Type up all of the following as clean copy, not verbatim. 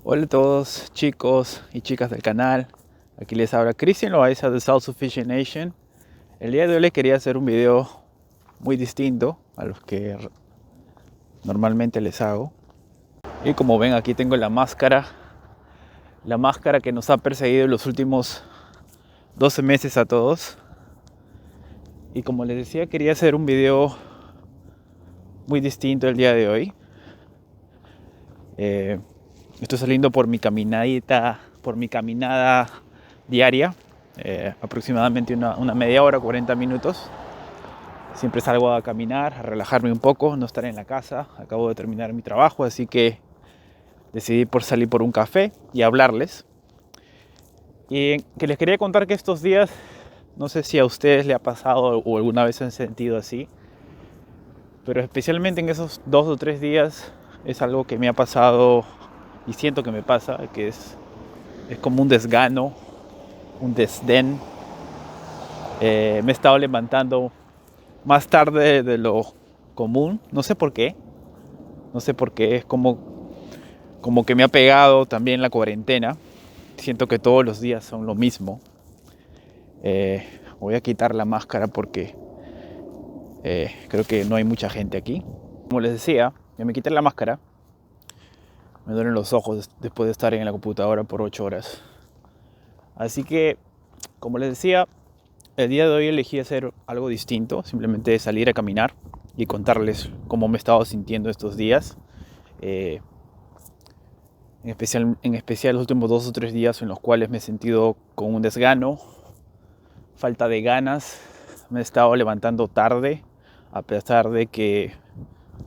Hola a todos chicos y chicas del canal, aquí les habla Cristian Loaiza de Self Sufficient Nation. El día de hoy les quería hacer un video muy distinto a los que normalmente les hago. Y como ven, aquí tengo la máscara que nos ha perseguido en los últimos 12 meses a todos. Y como les decía, quería hacer un video muy distinto el día de hoy. Estoy saliendo por mi caminada diaria, aproximadamente una media hora, 40 minutos. Siempre salgo a caminar, a relajarme un poco, no estar en la casa. Acabo de terminar mi trabajo, así que decidí por salir por un café y hablarles. Y que les quería contar que estos días, no sé si a ustedes les ha pasado o alguna vez se han sentido así, pero especialmente en esos 2 o 3 días es algo que me ha pasado y siento que me pasa, que es como un desgano, un desdén. Me he estado levantando más tarde de lo común, no sé por qué, es como que me ha pegado también la cuarentena. Siento que todos los días son lo mismo. Voy a quitar la máscara porque creo que no hay mucha gente aquí. Como les decía, ya me quité la máscara. Me duelen los ojos después de estar en la computadora por 8 horas. Así que, como les decía, el día de hoy elegí hacer algo distinto. Simplemente salir a caminar y contarles cómo me he estado sintiendo estos días. En especial los últimos 2 o 3 días en los cuales me he sentido con un desgano, falta de ganas. Me he estado levantando tarde, a pesar de que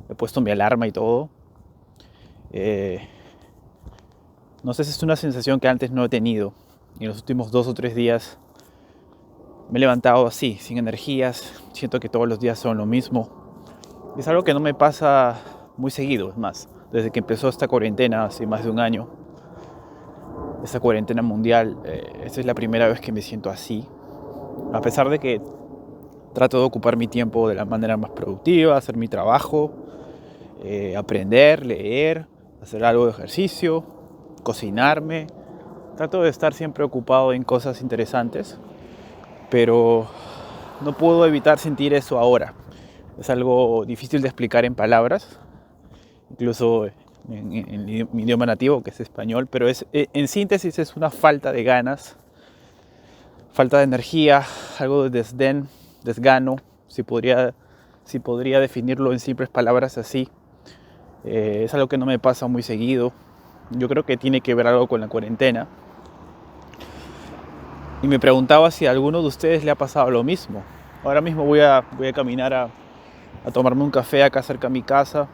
he puesto mi alarma y todo. No sé si es una sensación que antes no he tenido. En los últimos 2 o 3 días me he levantado así, sin energías. Siento que todos los días son lo mismo. Es algo que no me pasa muy seguido, es más. Desde que empezó esta cuarentena hace más de un año, esta cuarentena mundial, esta es la primera vez que me siento así. A pesar de que trato de ocupar mi tiempo de la manera más productiva, hacer mi trabajo, aprender, leer, hacer algo de ejercicio, cocinarme. Trato de estar siempre ocupado en cosas interesantes, pero no puedo evitar sentir eso ahora. Es algo difícil de explicar en palabras, incluso en mi idioma nativo, que es español, pero en síntesis es una falta de ganas, falta de energía, algo de desdén, desgano, si podría definirlo en simples palabras así. Es algo que no me pasa muy seguido. Yo creo que tiene que ver algo con la cuarentena. Y me preguntaba si a alguno de ustedes le ha pasado lo mismo. Ahora mismo voy a caminar a tomarme un café acá cerca de mi casa,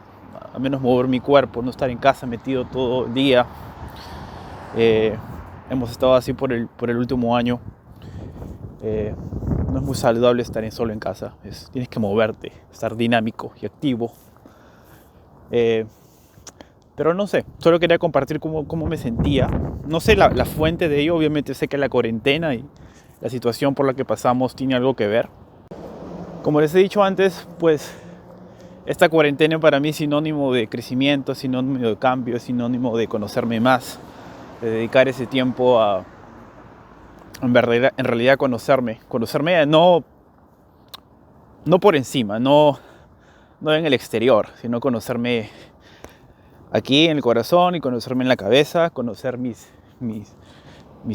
a menos mover mi cuerpo, no estar en casa metido todo el día. Hemos estado así por el último año. No es muy saludable estar solo en casa. Tienes que moverte, estar dinámico y activo. Pero no sé, solo quería compartir cómo me sentía. No sé la fuente de ello, obviamente sé que la cuarentena y la situación por la que pasamos tiene algo que ver. Como les he dicho antes, pues esta cuarentena para mí es sinónimo de crecimiento, sinónimo de cambio, es sinónimo de conocerme más, de dedicar ese tiempo a en realidad conocerme no por encima, no en el exterior, sino conocerme aquí en el corazón y conocerme en la cabeza, conocer mis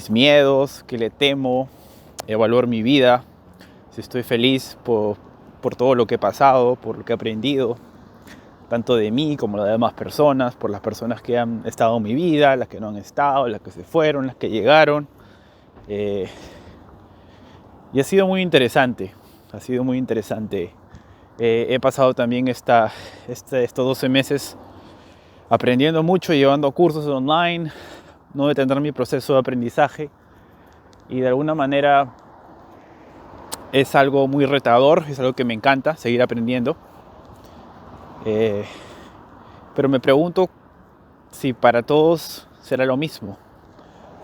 miedos, qué le temo, evaluar mi vida, si estoy feliz por todo lo que he pasado, por lo que he aprendido, tanto de mí como de las demás personas, por las personas que han estado en mi vida, las que no han estado, las que se fueron, las que llegaron. Y ha sido muy interesante, he pasado también estos 12 meses aprendiendo mucho, llevando cursos online, no detener mi proceso de aprendizaje, y de alguna manera es algo muy retador, es algo que me encanta, seguir aprendiendo. Pero me pregunto si para todos será lo mismo,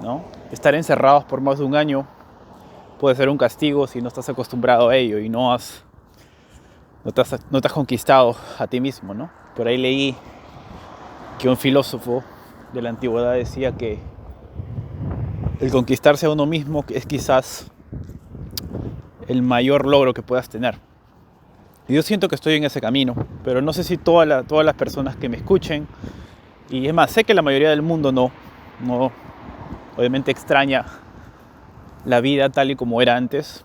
¿no? Estar encerrados por más de un año puede ser un castigo si no estás acostumbrado a ello y no te has conquistado a ti mismo, ¿no? Por ahí leí que un filósofo de la antigüedad decía que el conquistarse a uno mismo es quizás el mayor logro que puedas tener. Y yo siento que estoy en ese camino, pero no sé si todas las personas que me escuchen, y es más, sé que la mayoría del mundo no obviamente extraña la vida tal y como era antes.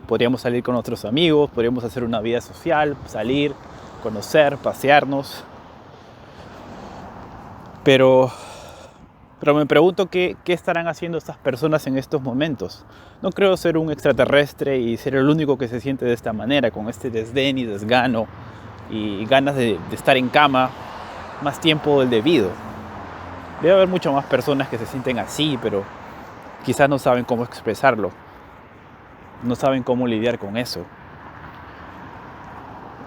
Podríamos salir con nuestros amigos, podríamos hacer una vida social, salir, conocer, pasearnos. Pero me pregunto qué estarán haciendo estas personas en estos momentos. No creo ser un extraterrestre y ser el único que se siente de esta manera, con este desdén y desgano y ganas de estar en cama más tiempo del debido. Debe haber muchas más personas que se sienten así, pero quizás no saben cómo expresarlo. No saben cómo lidiar con eso.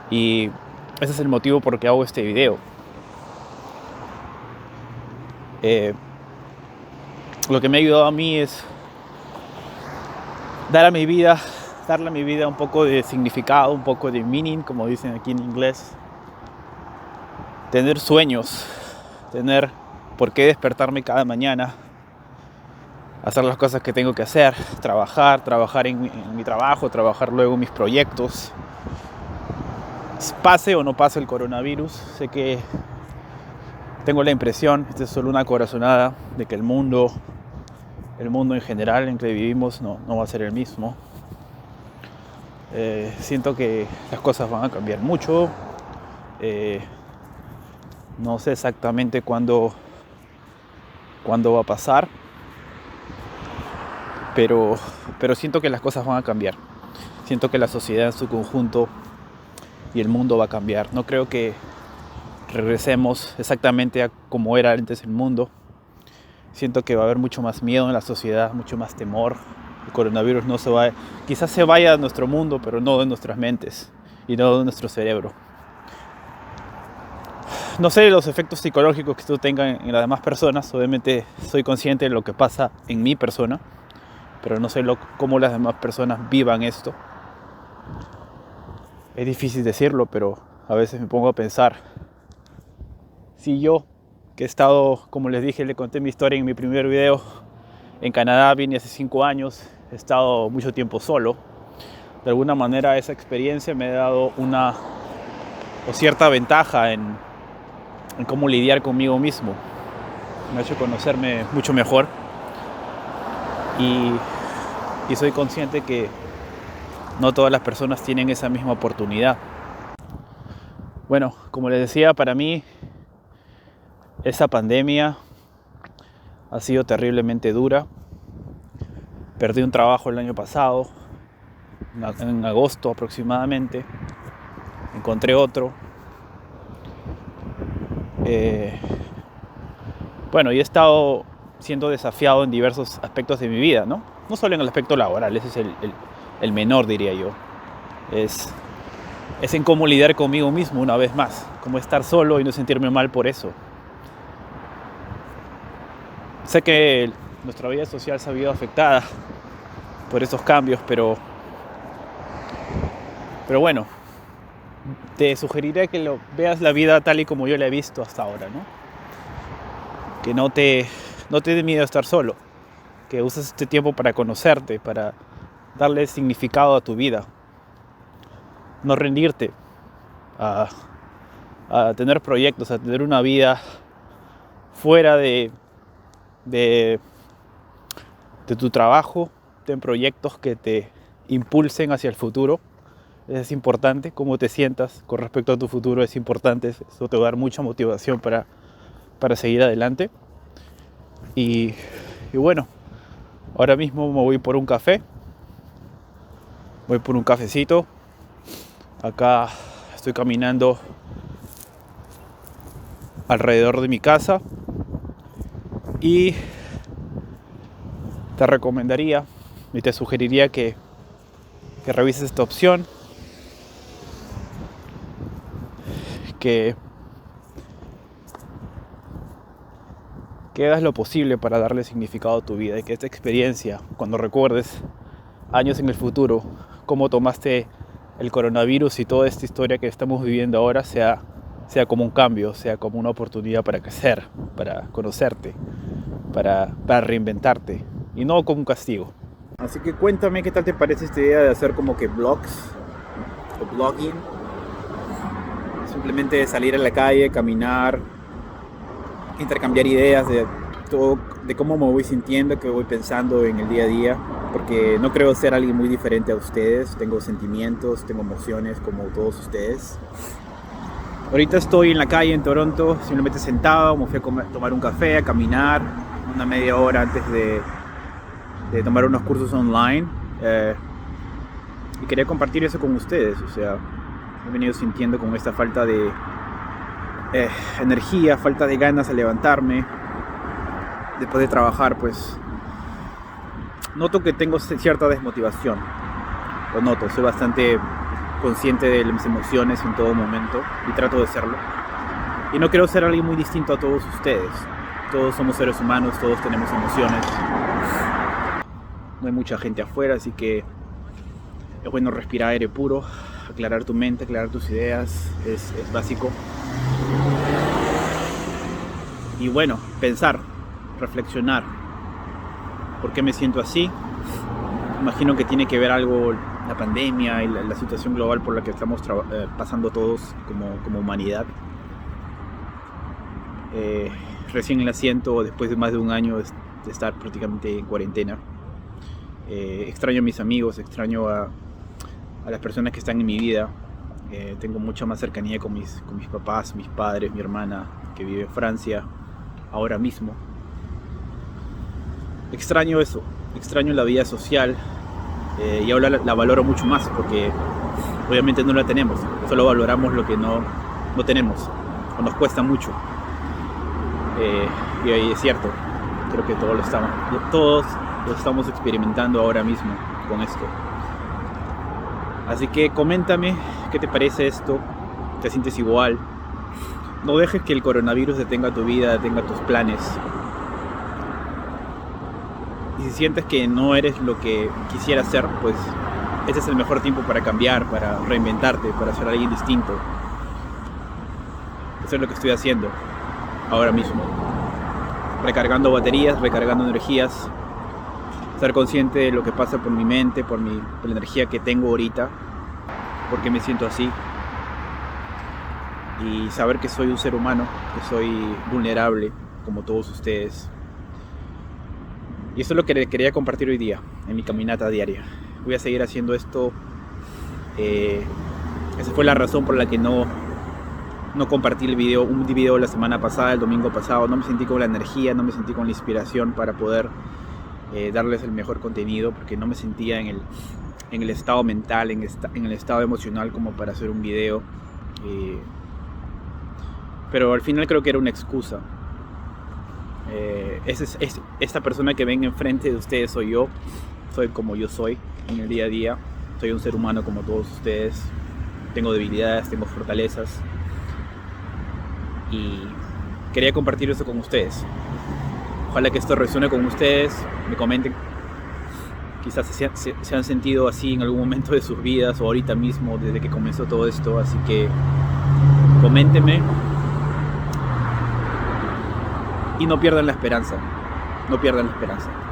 Y ese es el motivo por el que hago este video. Lo que me ha ayudado a mí es darle a mi vida un poco de significado, un poco de meaning, como dicen aquí en inglés. Tener sueños, tener por qué despertarme cada mañana, hacer las cosas que tengo que hacer, trabajar en mi trabajo, trabajar luego en mis proyectos. Pase o no pase el coronavirus, sé que tengo la impresión, esta es solo una corazonada, de que el mundo en general en que vivimos no va a ser el mismo. Siento que las cosas van a cambiar mucho. No sé exactamente cuándo va a pasar, pero siento que las cosas van a cambiar. Siento que la sociedad en su conjunto y el mundo va a cambiar. No creo que regresemos exactamente a como era antes el mundo. Siento que va a haber mucho más miedo en la sociedad, mucho más temor. El coronavirus quizás se vaya de nuestro mundo, pero no de nuestras mentes y no de nuestro cerebro. No sé los efectos psicológicos que esto tenga en las demás personas. Obviamente soy consciente de lo que pasa en mi persona, pero no sé cómo las demás personas vivan esto. Es difícil decirlo, pero a veces me pongo a pensar, si yo, que he estado, como les dije, le conté mi historia en mi primer video, en Canadá vine hace 5 años, he estado mucho tiempo solo. De alguna manera esa experiencia me ha dado una o cierta ventaja en cómo lidiar conmigo mismo. Me ha hecho conocerme mucho mejor y soy consciente que no todas las personas tienen esa misma oportunidad. Bueno, como les decía, para mí esa pandemia ha sido terriblemente dura. Perdí un trabajo el año pasado, en agosto aproximadamente. Encontré otro. Bueno, y he estado siendo desafiado en diversos aspectos de mi vida, ¿no? No solo en el aspecto laboral, ese es el menor, diría yo. Es en cómo lidiar conmigo mismo una vez más, cómo estar solo y no sentirme mal por eso. Sé que nuestra vida social se ha visto afectada por esos cambios, pero bueno, te sugeriría que veas la vida tal y como yo la he visto hasta ahora, ¿no? Que no te dé miedo estar solo, que uses este tiempo para conocerte, para darle significado a tu vida, no rendirte, a tener proyectos, a tener una vida fuera de tu trabajo. Ten proyectos que te impulsen hacia el futuro. Es importante cómo te sientas con respecto a tu futuro, es importante, eso te va a dar mucha motivación para seguir adelante. Y bueno, ahora mismo me voy por un café, voy por un cafecito. Acá estoy caminando alrededor de mi casa y te recomendaría y te sugeriría que revises esta opción, que hagas lo posible para darle significado a tu vida y que esta experiencia, cuando recuerdes años en el futuro cómo tomaste el coronavirus y toda esta historia que estamos viviendo ahora, sea sea como un cambio, sea como una oportunidad para crecer, para conocerte, para reinventarte y no como un castigo. Así que cuéntame qué tal te parece esta idea de hacer como que vlogs o blogging. Simplemente salir a la calle, caminar, intercambiar ideas de todo, de cómo me voy sintiendo, qué voy pensando en el día a día, porque no creo ser alguien muy diferente a ustedes. Tengo sentimientos, tengo emociones como todos ustedes. Ahorita estoy en la calle en Toronto, simplemente sentado, me fui a tomar un café, a caminar una media hora antes de tomar unos cursos online, y quería compartir eso con ustedes. O sea, he venido sintiendo con esta falta de energía, falta de ganas a levantarme después de trabajar. Pues noto que tengo cierta desmotivación, lo noto, soy bastante consciente de mis emociones en todo momento y trato de serlo, y no quiero ser alguien muy distinto a todos ustedes. Todos somos seres humanos, todos tenemos emociones, no hay mucha gente afuera, así que es bueno respirar aire puro, aclarar tu mente, aclarar tus ideas, es básico. Y bueno, pensar, reflexionar. ¿Por qué me siento así? Imagino que tiene que ver algo la pandemia y la situación global por la que estamos pasando todos como humanidad. Recién la siento después de más de un año de estar prácticamente en cuarentena. Extraño a mis amigos, extraño a las personas que están en mi vida. Tengo mucha más cercanía con mis papás, mis padres, mi hermana que vive en Francia ahora mismo. Extraño eso, extraño la vida social, y ahora la valoro mucho más porque obviamente no la tenemos, solo valoramos lo que no tenemos o nos cuesta mucho. Y ahí es cierto, creo que todos lo estamos experimentando ahora mismo con esto. Así que coméntame qué te parece esto, te sientes igual. No dejes que el coronavirus detenga tu vida, detenga tus planes. Y si sientes que no eres lo que quisieras ser, pues ese es el mejor tiempo para cambiar, para reinventarte, para ser alguien distinto. Eso es lo que estoy haciendo ahora mismo. Recargando baterías, recargando energías. Ser consciente de lo que pasa por mi mente, por la energía que tengo ahorita, porque me siento así. Y saber que soy un ser humano, que soy vulnerable, como todos ustedes. Y eso es lo que quería compartir hoy día, en mi caminata diaria. Voy a seguir haciendo esto. Esa fue la razón por la que no compartí un video la semana pasada, el domingo pasado. No me sentí con la energía, no me sentí con la inspiración para poder darles el mejor contenido, porque no me sentía en el estado mental, en el estado emocional como para hacer un video. Pero al final creo que era una excusa. Esta persona que ven enfrente de ustedes soy yo. Soy como yo soy en el día a día. Soy un ser humano como todos ustedes. Tengo debilidades, tengo fortalezas. Y quería compartir eso con ustedes. Ojalá que esto resuene con ustedes. Me comenten. Quizás se han sentido así en algún momento de sus vidas o ahorita mismo desde que comenzó todo esto. Así que coméntenme. Y no pierdan la esperanza. No pierdan la esperanza.